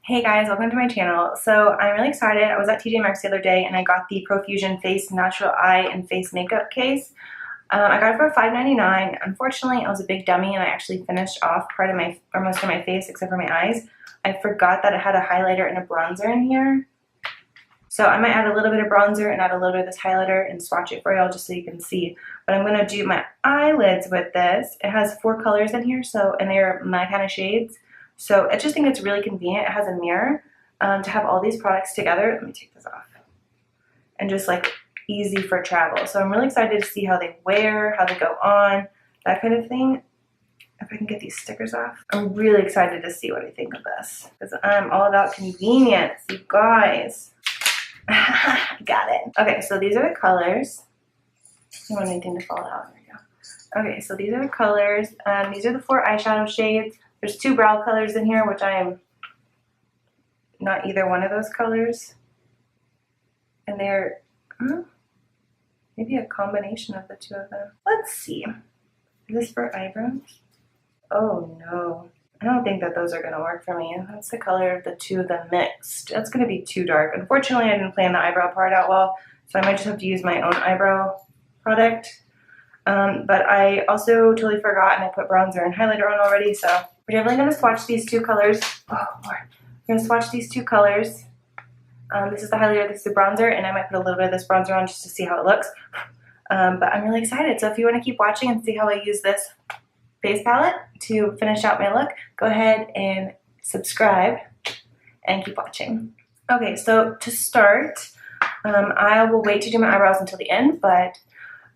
Hey guys, welcome to my channel. So I'm really excited. I was at TJMAXX the other day and I got the Profusion Face Natural Eye and Face Makeup Case. I got it for $5.99. Unfortunately, I was a big dummy and I actually finished off part of my, or most of my face except for my eyes. I forgot that it had a highlighter and a bronzer in here. So I might add a little bit of bronzer and add a little bit of this highlighter and swatch it for y'all just so you can see. But I'm going to do my eyelids with this. It has 4 colors in here, and they're my kind of shades. So I just think it's really convenient. It has a mirror to have all these products together. Let me take this off. And just like easy for travel. So I'm really excited to see how they wear, how they go on, that kind of thing. If I can get these stickers off. I'm really excited to see what I think of this. Because I'm all about convenience, you guys. Got it. Okay, so these are the colors. I don't want anything to fall out. There we go. Okay, so these are the colors. These are the 4 eyeshadow shades. There's 2 brow colors in here, which I am not either one of those colors. And they're maybe a combination of the 2 of them. Let's see. Is this for eyebrows? Oh no. I don't think that those are going to work for me. That's the color of the 2 of them mixed. That's going to be too dark. Unfortunately, I didn't plan the eyebrow part out well, so I might just have to use my own eyebrow product. But I also totally forgot, and I put bronzer and highlighter on already, so we're definitely going to swatch these 2 colors. Oh, Lord. We're going to swatch these 2 colors. This is the highlighter, this is the bronzer, and I might put a little bit of this bronzer on just to see how it looks. But I'm really excited. So if you want to keep watching and see how I use this face palette to finish out my look, go ahead and subscribe and keep watching. Okay, so to start, I will wait to do my eyebrows until the end, but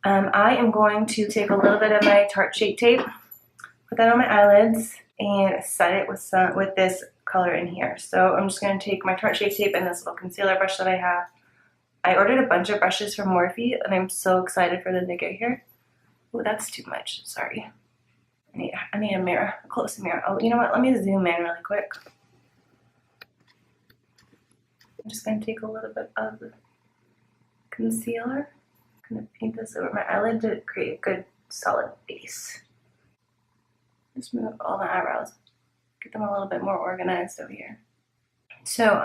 I am going to take a little bit of my Tarte Shape Tape, put that on my eyelids, and set it with this color in here. So I'm just going to take my Tarte Shape Tape and this little concealer brush that I have. I ordered a bunch of brushes from Morphe, and I'm so excited for them to get here. Oh, that's too much. Sorry. I need a mirror, a close mirror. Oh, you know what? Let me zoom in really quick. I'm just going to take a little bit of the concealer. I'm going to paint this over my eyelid to create a good solid base. Just move all my eyebrows. Get them a little bit more organized over here. So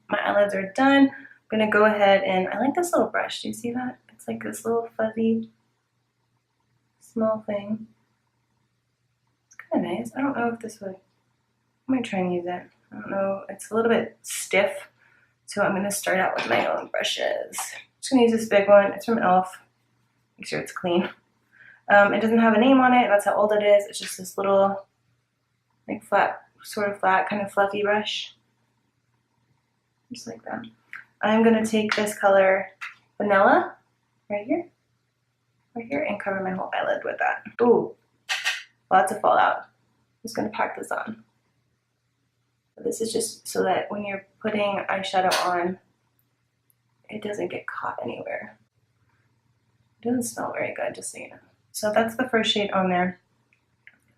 my eyelids are done. I'm going to go ahead and, I like this little brush. Do you see that? It's like this little fuzzy small thing. Kind of nice. I don't know if this would, I might try and use it. I don't know, it's a little bit stiff, so I'm going to start out with my own brushes. I'm just going to use this big one. It's from e.l.f. Make sure it's clean. It doesn't have a name on it. That's how old it is. It's just this little, like flat, sort of flat, kind of fluffy brush. Just like that. I'm going to take this color Vanilla right here, and cover my whole eyelid with that. Ooh. Lots of fallout. I'm just going to pack this on. This is just so that when you're putting eyeshadow on, it doesn't get caught anywhere. It doesn't smell very good, just so you know. So that's the first shade on there.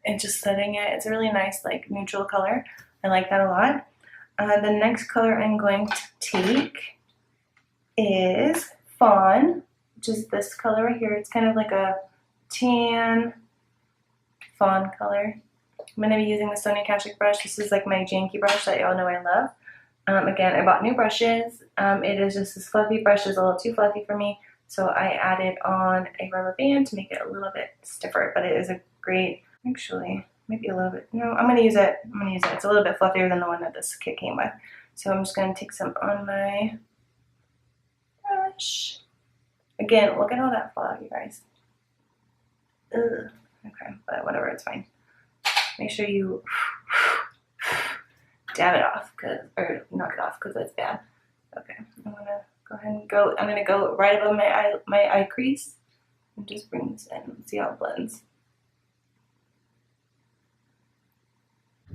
And just setting it, it's a really nice like neutral color. I like that a lot. The next color I'm going to take is Fawn, which is this color right here. It's kind of like a tan fawn color. I'm going to be using the Sonia Kashuk brush. This is like my janky brush that y'all know I love. Again, I bought new brushes. It is just this fluffy brush. It's a little too fluffy for me, so I added on a rubber band to make it a little bit stiffer, but it is a great, actually, maybe a little bit, no, I'm going to use it. It's a little bit fluffier than the one that this kit came with. So I'm just going to take some on my brush. Again, look at all that fallout, you guys. Ugh. Okay, but whatever, it's fine. Make sure you dab it off, or knock it off, because that's bad. Okay, I'm gonna go ahead and I'm gonna go right above my eye crease and just bring this in and see how it blends.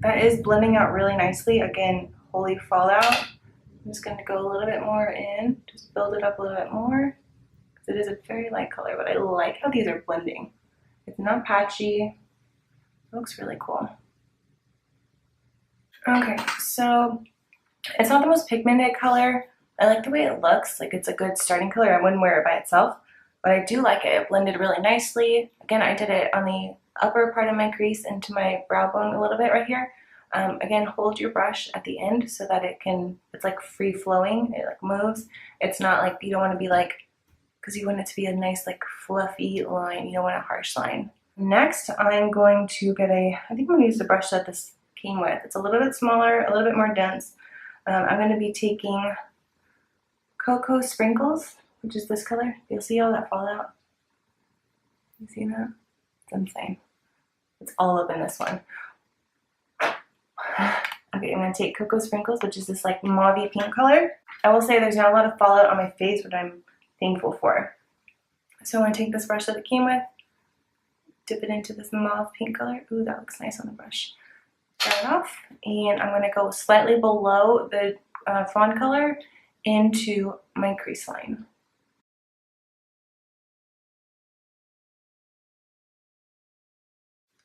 That is blending out really nicely. Again, holy fallout. I'm just gonna go a little bit more in, just build it up a little bit more, because it is a very light color, but I like how these are blending. It's not patchy. It looks really cool. Okay, so it's not the most pigmented color. I like the way it looks. Like it's a good starting color. I wouldn't wear it by itself, but I do like it. It blended really nicely. Again, I did it on the upper part of my crease into my brow bone a little bit right here. Again, hold your brush at the end so that it's like free flowing, it like moves. It's not like, you don't want to be like, because you want it to be a nice like fluffy line, you don't want a harsh line. Next, I'm going to get I think I'm going to use the brush that this came with. It's a little bit smaller, a little bit more dense. I'm going to be taking Cocoa Sprinkles, which is this color. You'll see all that fallout. You see that? It's insane. It's all up in this one. Okay, I'm going to take Cocoa Sprinkles, which is this like mauve pink color. I will say there's not a lot of fallout on my face, which I'm thankful for. So I'm going to take this brush that it came with, dip it into this mauve pink color. Ooh, that looks nice on the brush. Dry it off, and I'm going to go slightly below the fawn color into my crease line.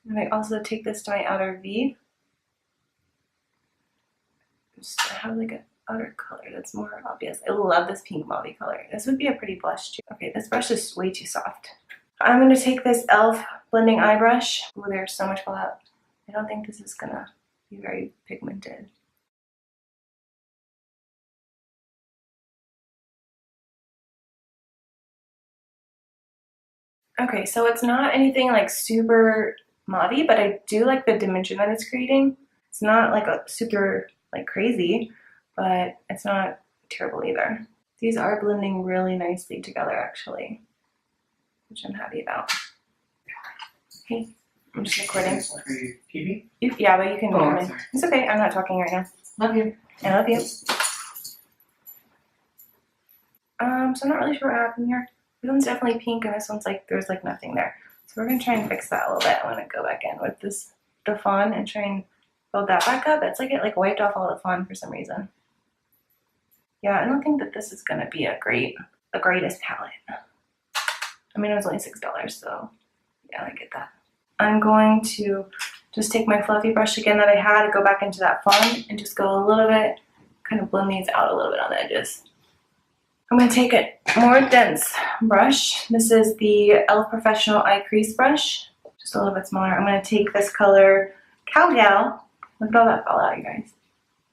And I also take this to my outer V. Just have like an outer color that's more obvious. I love this pink mauve color. This would be a pretty blush too. Okay, this brush is way too soft. I'm going to take this e.l.f. blending eye brush. Ooh, there's so much fallout. I don't think this is going to be very pigmented. Okay, so it's not anything like super mauve, but I do like the dimension that it's creating. It's not like a super like crazy, but it's not terrible either. These are blending really nicely together actually, which I'm happy about. Okay, I'm just recording. Are you TV? Yeah, but you can Oh, come I'm in. sorry. It's okay, I'm not talking right now. Love you. I love you. So I'm not really sure what happened here. This one's definitely pink and this one's like, there's like nothing there. So we're gonna try and fix that a little bit. I'm gonna go back in with the fawn and try and build that back up. It's like it like wiped off all the fawn for some reason. Yeah, I don't think that this is gonna be the greatest palette. I mean, it was only $6, so yeah, I get that. I'm going to just take my fluffy brush again that I had, go back into that fawn and just go a little bit, kind of blend these out a little bit on the edges. I'm going to take a more dense brush. This is the e.l.f. Professional Eye Crease Brush, just a little bit smaller. I'm going to take this color Cowgal. Look at all that fallout, you guys.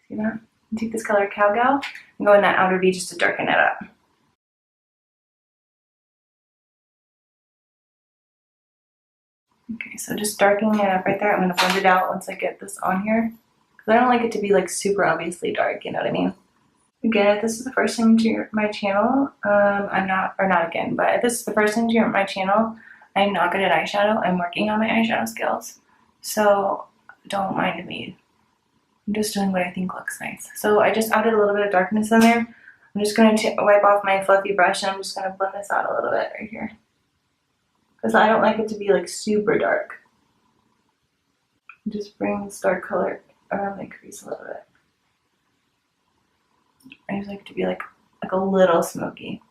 See that? Take this color Cowgal and go in that outer V just to darken it up. Okay, so just darkening it up right there. I'm going to blend it out once I get this on here, because I don't like it to be like super obviously dark, you know what I mean? Again, if this is the first time to my channel, but if this is the first time to my channel, I'm not good at eyeshadow. I'm working on my eyeshadow skills, so don't mind me. I'm just doing what I think looks nice. So I just added a little bit of darkness in there. I'm just going to wipe off my fluffy brush and I'm just going to blend this out a little bit right here, because I don't like it to be like super dark. Just bring this dark color around my crease a little bit. I just like it to be like a little smoky.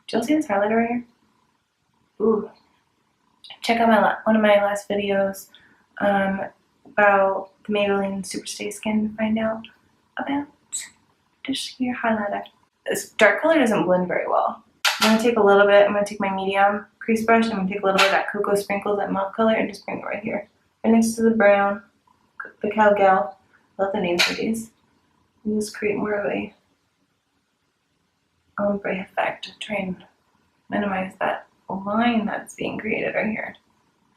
Do y'all see this highlighter right here? Ooh. Check out one of my last videos about the Maybelline Superstay Skin to find out about just your highlighter. This dark color doesn't blend very well. I'm going to take a little bit, I'm going to take my medium crease brush, I'm going to take a little bit of that Cocoa Sprinkles, that mauve color, and just bring it right here. Right next to the brown, the Cowgal. I love the names for these. And just create more of a ombre effect to try and minimize that line that's being created right here.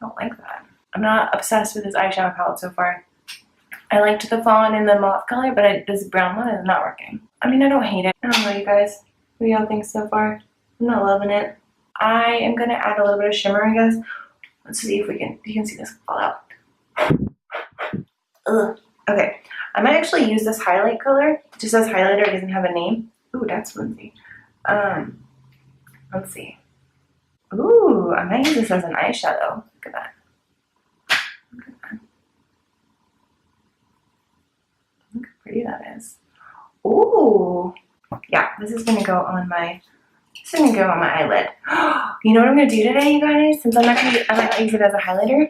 I don't like that. I'm not obsessed with this eyeshadow palette so far. I liked the fawn and the mauve color, but this brown one is not working. I mean, I don't hate it. I don't know, you guys. What do y'all think so far? I'm not loving it. I am gonna add a little bit of shimmer, I guess. Let's see if you can see this fall out. Ugh. Okay, I might actually use this highlight color. It just says highlighter, it doesn't have a name. Ooh, that's flimsy. Let's see. Ooh, I might use this as an eyeshadow. Look at that. Look at that. Look how pretty that is. Ooh. Yeah, this is gonna go on my eyelid. You know what I'm gonna do today, you guys? Since I might not use it as a highlighter,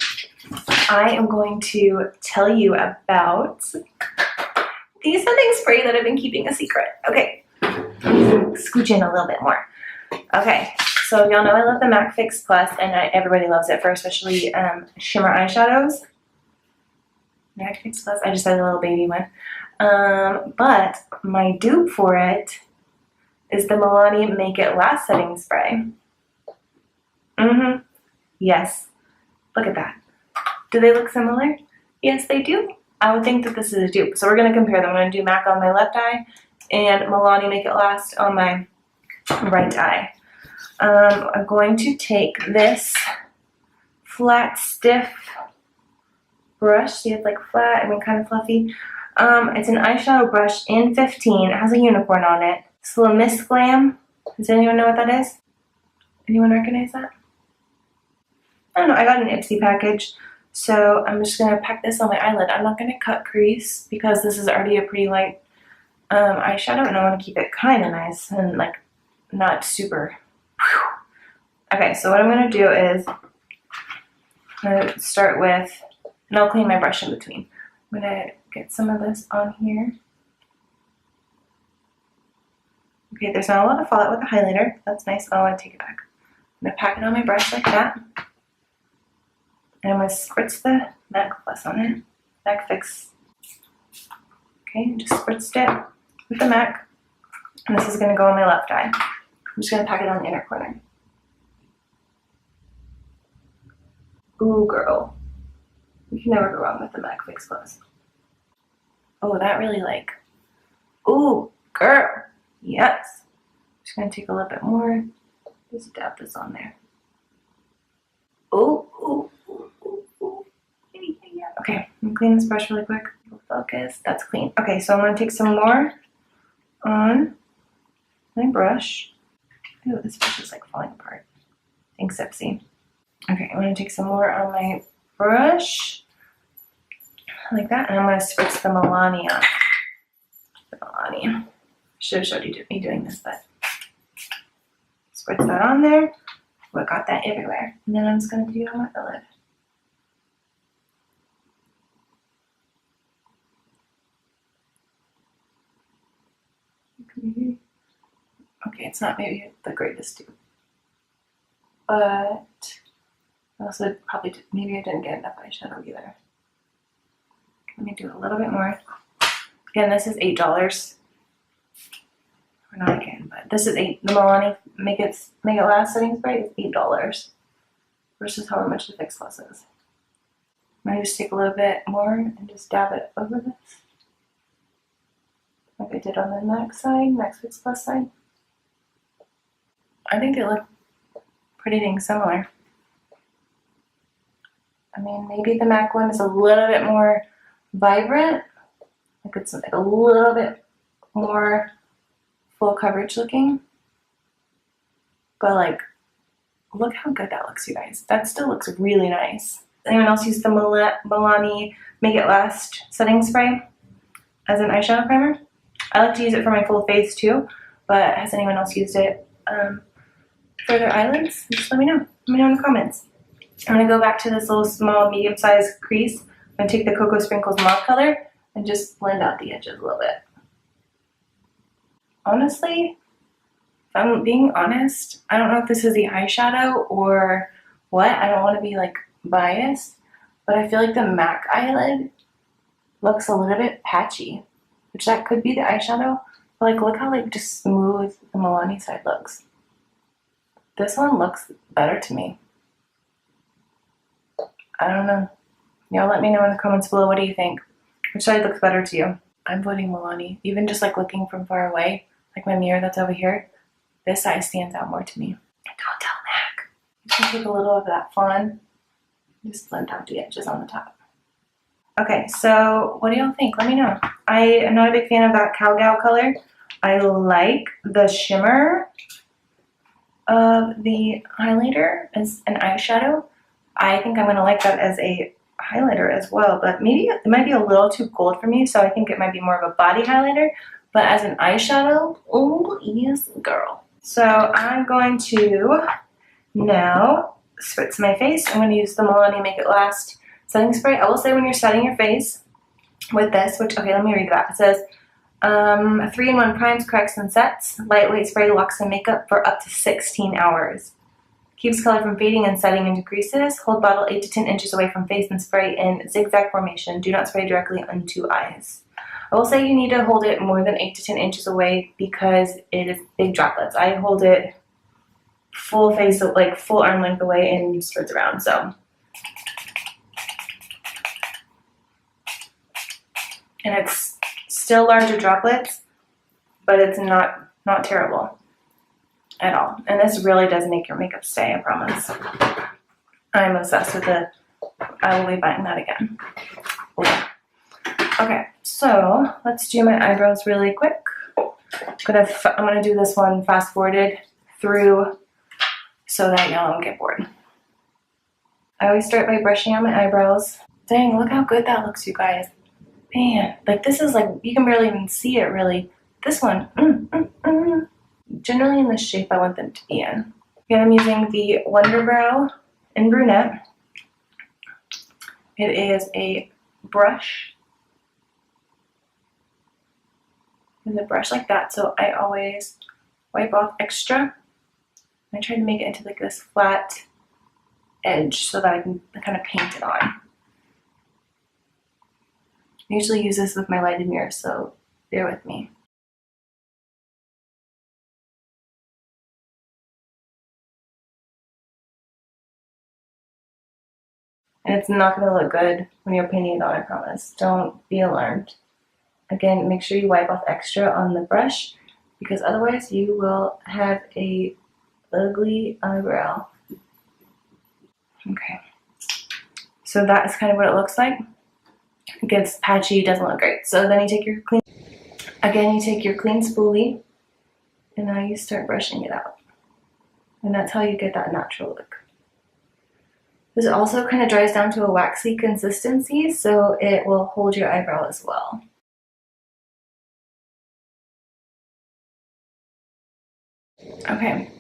I am going to tell you about the setting spray that I've been keeping a secret. Okay, scooch in a little bit more. Okay, so y'all know I love the MAC Fix Plus, and everybody loves it for especially shimmer eyeshadows. MAC Fix Plus. I just had a little baby one. But my dupe for it is the Milani Make It Last Setting Spray. Yes. Look at that. Do they look similar? Yes, they do. I would think that this is a dupe. So we're going to compare them. I'm going to do MAC on my left eye and Milani Make It Last on my right eye. I'm going to take this flat, stiff brush. See, it's like flat, I mean kind of fluffy. It's an eyeshadow brush in 15. It has a unicorn on it. It's a little Miss Glam. Does anyone know what that is? Anyone recognize that? I don't know. I got an Ipsy package. So I'm just going to pack this on my eyelid. I'm not going to cut crease because this is already a pretty light eyeshadow, and I want to keep it kind of nice and like not super. Whew. Okay, so what I'm going to do is I'm going to start with, and I'll clean my brush in between. I'm going to get some of this on here. Okay, there's not a lot of fallout with the highlighter. That's nice. Oh, I take it back. I'm going to pack it on my brush like that. And I'm going to spritz the MAC Plus on it. MAC Fix. Okay, just spritzed it with the MAC. And this is going to go on my left eye. I'm just going to pack it on the inner corner. Ooh, girl. You can never go wrong with the MAC Fix Plus. Oh, that really like. Ooh, girl. Yes. I'm just going to take a little bit more. Just dab this on there. Ooh, ooh. Okay, I'm going to clean this brush really quick. Focus, that's clean. Okay, so I'm going to take some more on my brush. Ooh, this brush is like falling apart. Thanks, Ipsy. Okay, I'm going to take some more on my brush, like that, and I'm going to spritz the Milani on. The Milani. Should have showed you me doing this, but spritz that on there. Oh, I got that everywhere. And then I'm just going to do it on my eyelid. Okay, it's not maybe the greatest tube, but I also probably maybe I didn't get enough eyeshadow either. Let me do a little bit more. Again, this is $8. Or not again, but this is the Milani Make It Last Setting Spray is $8 versus however much the Fix Plus is. I'm gonna just take a little bit more and just dab it over this, like I did on the MAC side, MAC Fix Plus side. I think they look pretty dang similar. I mean, maybe the MAC one is a little bit more vibrant, like it's like a little bit more full coverage looking, but like, look how good that looks, you guys. That still looks really nice. Anyone else use the Milani Make It Last Setting Spray as an eyeshadow primer? I like to use it for my full face too, but has anyone else used it for their eyelids? Just let me know. Let me know in the comments. I'm going to go back to this little small medium-sized crease. I'm going to take the Cocoa Sprinkles mauve color and just blend out the edges a little bit. Honestly, if I'm being honest, I don't know if this is the eyeshadow or what. I don't want to be like biased, but I feel like the MAC eyelid looks a little bit patchy, which that could be the eyeshadow, but like look how like just smooth the Milani side looks. This one looks better to me. I don't know. Y'all let me know in the comments below, what do you think? Which side looks better to you? I'm voting Milani. Even just like looking from far away, like my mirror that's over here, this side stands out more to me. Don't tell MAC. You can take a little of that fawn, just blend out the edges on the top. Okay, so what do y'all think? Let me know. I am not a big fan of that Cowgal color. I like the shimmer of the highlighter as an eyeshadow. I think I'm going to like that as a highlighter as well, but maybe it might be a little too cold for me, so I think it might be more of a body highlighter, but as an eyeshadow, oh yes girl. So I'm going to now spritz my face. I'm going to use the Milani Make It Last Setting Spray. I will say when you're setting your face with this, which, okay, let me read that. It says, 3-in-1 primes, corrects, and sets. Lightweight spray locks in makeup for up to 16 hours. Keeps color from fading and setting into creases. Hold bottle 8 to 10 inches away from face and spray in zigzag formation. Do not spray directly onto eyes. I will say you need to hold it more than 8 to 10 inches away because it is big droplets. I hold it full face, like full arm length away and spreads around, so. And it's still larger droplets, but it's not terrible at all. And this really does make your makeup stay, I promise. I'm obsessed with it. I will be buying that again. Okay, so let's do my eyebrows really quick. I'm gonna do this one fast forwarded through so that y'all don't get bored. I always start by brushing on my eyebrows. Dang, look how good that looks, you guys. Man, like this is like, you can barely even see it really. This one, generally in the shape I want them to be in. Again, I'm using the Wonder Brow in Brunette. It is a brush. It's a brush like that, so I always wipe off extra. I try to make it into like this flat edge so that I can kind of paint it on. I usually use this with my lighted mirror, so bear with me. And it's not going to look good when you're painting it on, I promise. Don't be alarmed. Again, make sure you wipe off extra on the brush because otherwise you will have a ugly eyebrow. Okay. So that is kind of what it looks like. It gets patchy, doesn't look great. So then you take your clean spoolie and now you start brushing it out. And that's how you get that natural look. This also kind of dries down to a waxy consistency, so it will hold your eyebrow as well. Okay,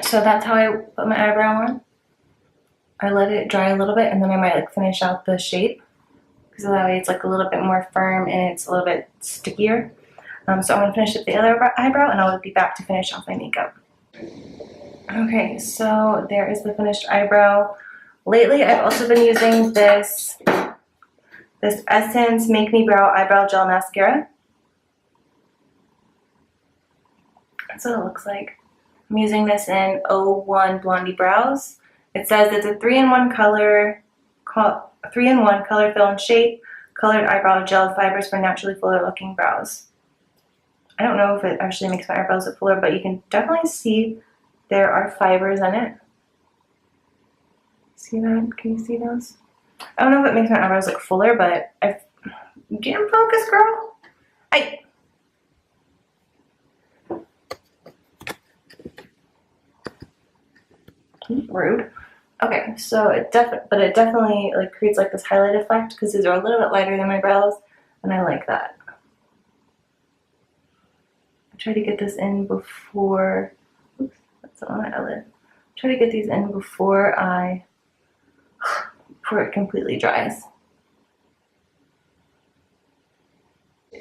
so that's how I put my eyebrow on. I let it dry a little bit and then I might like finish out the shape because that way it's like a little bit more firm and it's a little bit stickier. So I'm going to finish up the other eyebrow and I'll be back to finish off my makeup. Okay, so there is the finished eyebrow. Lately I've also been using this Essence Make Me Brow Eyebrow Gel Mascara. That's what it looks like. I'm using this in 01 Blondie Brows. It says it's a 3-in-1 color fill and shape, colored eyebrow gel fibers for naturally fuller looking brows. I don't know if it actually makes my eyebrows look fuller, but you can definitely see there are fibers in it. See that? Can you see those? I don't know if it makes my eyebrows look fuller, but get in focus, girl. Rude. Okay, so it definitely like creates like this highlight effect because these are a little bit lighter than my brows, and I like that. I try to get this in before. Oops, that's on my eyelid. Try to get these in before it completely dries.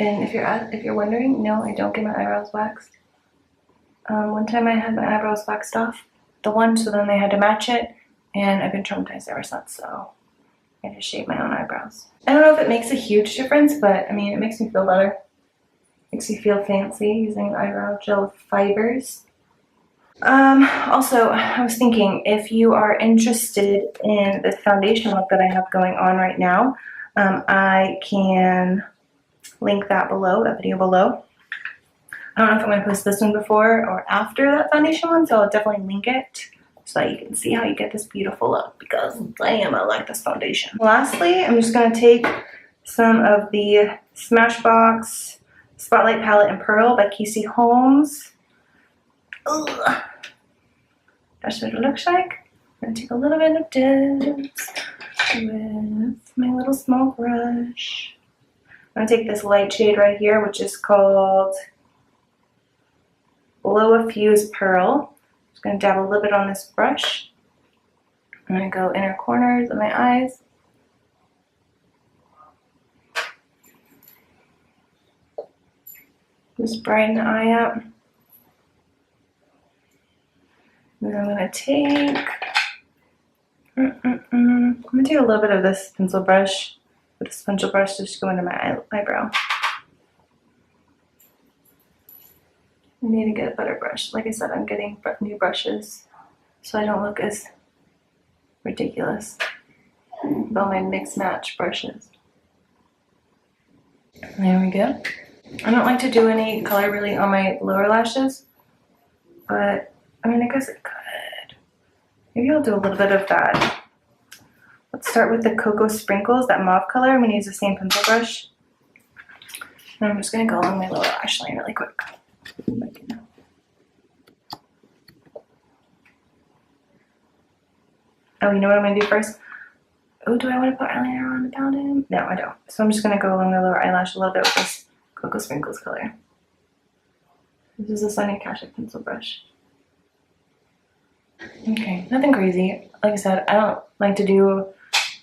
And if you're wondering, no, I don't get my eyebrows waxed. One time I had my eyebrows waxed off, so then they had to match it, and I've been traumatized ever since, so I just shave my own eyebrows. I don't know if it makes a huge difference, but I mean, it makes me feel better. Makes me feel fancy using eyebrow gel fibers. Also, I was thinking, if you are interested in this foundation look that I have going on right now, I can link that below, that video below. I don't know if I'm going to post this one before or after that foundation one, so I'll definitely link it so that you can see how you get this beautiful look because damn, I like this foundation. Lastly, I'm just going to take some of the Smashbox Spotlight Palette in Pearl by Casey Holmes. Ugh. That's what it looks like. I'm going to take a little bit of this with my little small brush. I'm going to take this light shade right here, which is called Blow a Fuse Pearl. I'm just going to dab a little bit on this brush. I'm going to go inner corners of my eyes. Just brighten the eye up. And And I'm gonna take a little bit of this pencil brush. With this pencil brush, just go into my eyebrow. I need to get a better brush. Like I said, I'm getting new brushes so I don't look as ridiculous with all my mix match brushes. There we go. I don't like to do any color really on my lower lashes, but I mean, I guess it could. Maybe I'll do a little bit of that. Let's start with the Cocoa Sprinkles, that mauve color. I'm going to use the same pencil brush. And I'm just going to go along my lower lash line really quick. Oh, you know what I'm going to do first? Oh, do I want to put eyeliner on the powder? No, I don't. So I'm just going to go along the lower eyelash a little bit with this Cocoa Sprinkles color. This is a Sonia Kashuk pencil brush. Okay, nothing crazy. Like I said, I don't like to do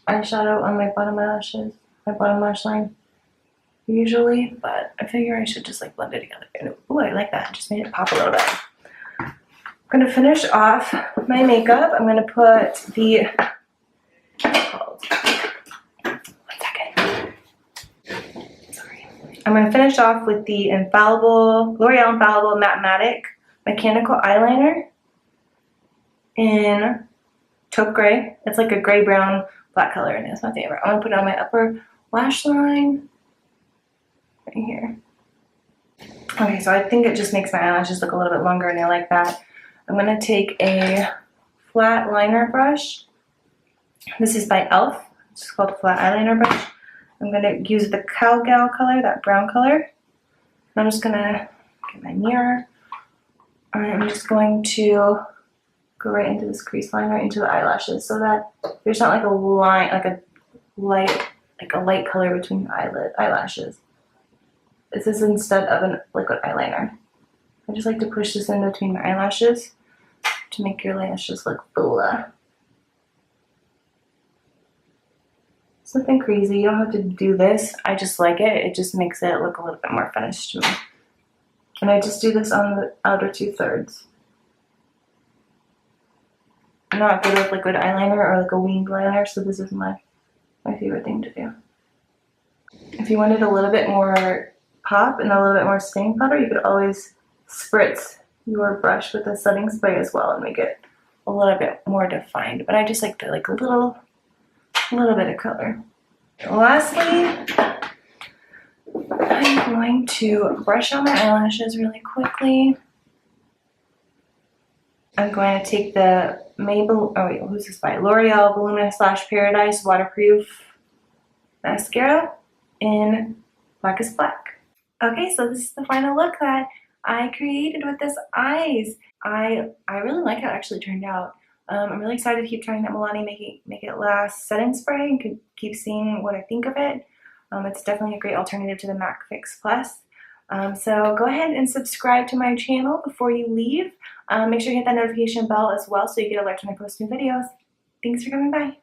eyeshadow on my bottom lashes, my bottom lash line usually, but I figure I should just like blend it together. Oh, I like that. Just made it pop a little bit. I'm gonna finish off my makeup. I'm gonna put the I'm gonna finish off with the L'Oreal Infallible Matte Mechanical Eyeliner in taupe gray. It's like a gray brown black color, and it's my favorite. I'm gonna put it on my upper lash line right here. Okay, so I think it just makes my eyelashes look a little bit longer, and I like that. I'm gonna take a flat liner brush. This is by e.l.f. It's called a flat eyeliner brush. I'm gonna use the Cowgal color, that brown color. And I'm just gonna get my mirror, and I'm just going to go right into this crease line, right into the eyelashes, so that there's not like a line, like a light color between your eyelashes. This is instead of a liquid eyeliner. I just like to push this in between my eyelashes to make your lashes look fuller. It's nothing crazy. You don't have to do this. I just like it. It just makes it look a little bit more finished to me. And I just do this on the outer 2/3. I'm not good with liquid eyeliner or like a winged liner, so this is my favorite thing to do. If you wanted a little bit more pop and a little bit more setting powder, you could always spritz your brush with a setting spray as well and make it a little bit more defined. But I just like to like a little bit of color. Lastly, I'm going to brush out my eyelashes really quickly. I'm going to take the who's this by? L'Oreal Voluminous Lash Paradise Waterproof Mascara in Black is Black. Okay, so this is the final look that I created with this eyes. I really like how it actually turned out. I'm really excited to keep trying that Milani Make It Last setting spray and could keep seeing what I think of it. It's definitely a great alternative to the MAC Fix Plus. So go ahead and subscribe to my channel before you leave. Make sure you hit that notification bell as well so you get alerts when I post new videos. Thanks for coming by.